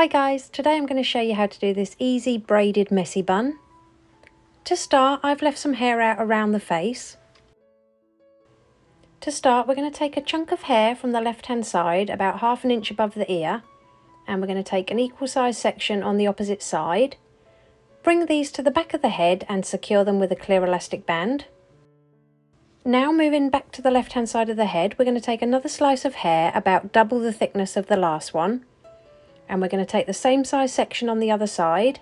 Hi guys, today I'm going to show you how to do this easy braided messy bun. To start, I've left some hair out around the face. To start, we're going to take a chunk of hair from the left hand side, about ½ inch above the ear, and we're going to take an equal size section on the opposite side. Bring these to the back of the head and secure them with a clear elastic band. Now moving back to the left hand side of the head, we're going to take another slice of hair about double the thickness of the last one. And we're going to take the same size section on the other side,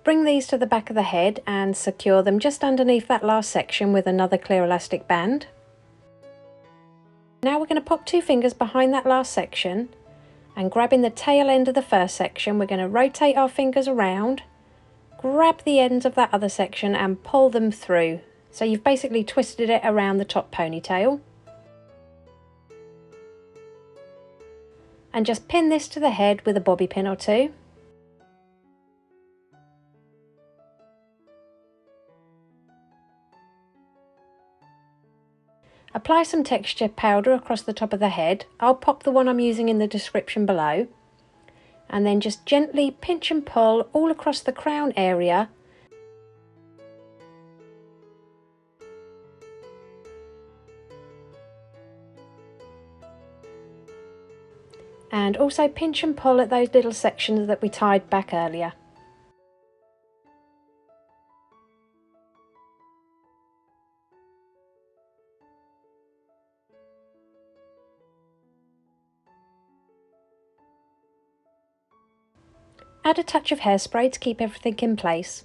bring these to the back of the head and secure them just underneath that last section with another clear elastic band. Now we're going to pop 2 fingers behind that last section and grabbing the tail end of the first section, we're going to rotate our fingers around, grab the ends of that other section and pull them through. So you've basically twisted it around the top ponytail. And just pin this to the head with a bobby pin or 2. Apply some texture powder across the top of the head. I'll pop the one I'm using in the description below. And then just gently pinch and pull all across the crown area. And also pinch and pull at those little sections that we tied back earlier. Add a touch of hairspray to keep everything in place.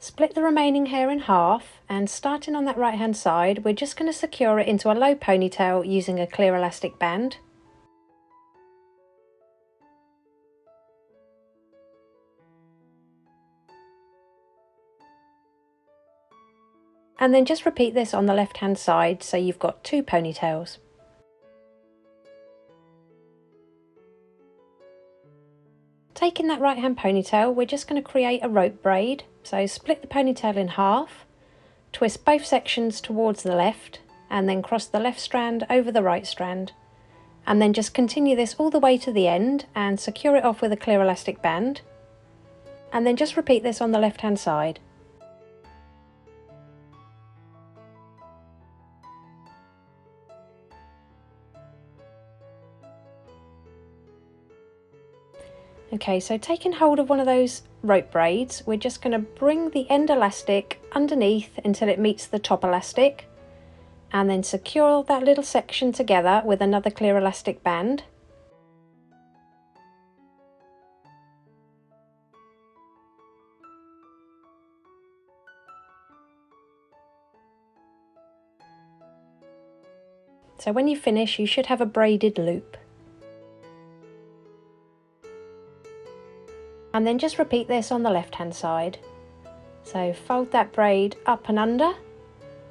Split the remaining hair in half and starting on that right hand side, we're just going to secure it into a low ponytail using a clear elastic band. And then just repeat this on the left hand side so you've got 2 ponytails. Taking that right hand ponytail, we're just going to create a rope braid. So split the ponytail in half, twist both sections towards the left and then cross the left strand over the right strand. And then just continue this all the way to the end and secure it off with a clear elastic band. And then just repeat this on the left hand side. Okay, so taking hold of one of those rope braids, we're just going to bring the end elastic underneath until it meets the top elastic and then secure that little section together with another clear elastic band. So when you finish, you should have a braided loop. And then just repeat this on the left hand side. So fold that braid up and under,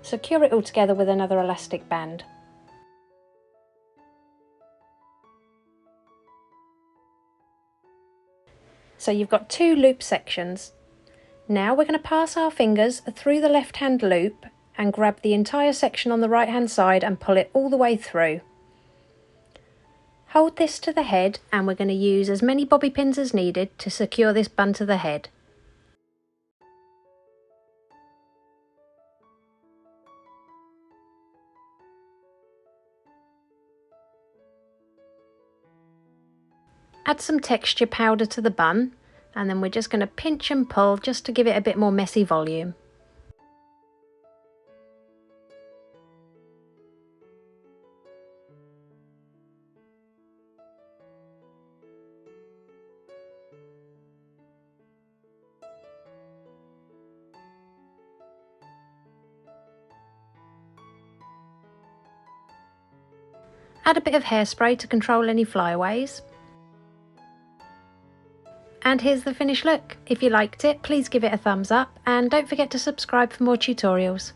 secure it all together with another elastic band. So you've got 2 loop sections. Now we're going to pass our fingers through the left hand loop and grab the entire section on the right hand side and pull it all the way through. Hold this to the head and we're going to use as many bobby pins as needed to secure this bun to the head. Add some texture powder to the bun and then we're just going to pinch and pull just to give it a bit more messy volume. Add a bit of hairspray to control any flyaways. And here's the finished look. If you liked it, please give it a thumbs up and don't forget to subscribe for more tutorials.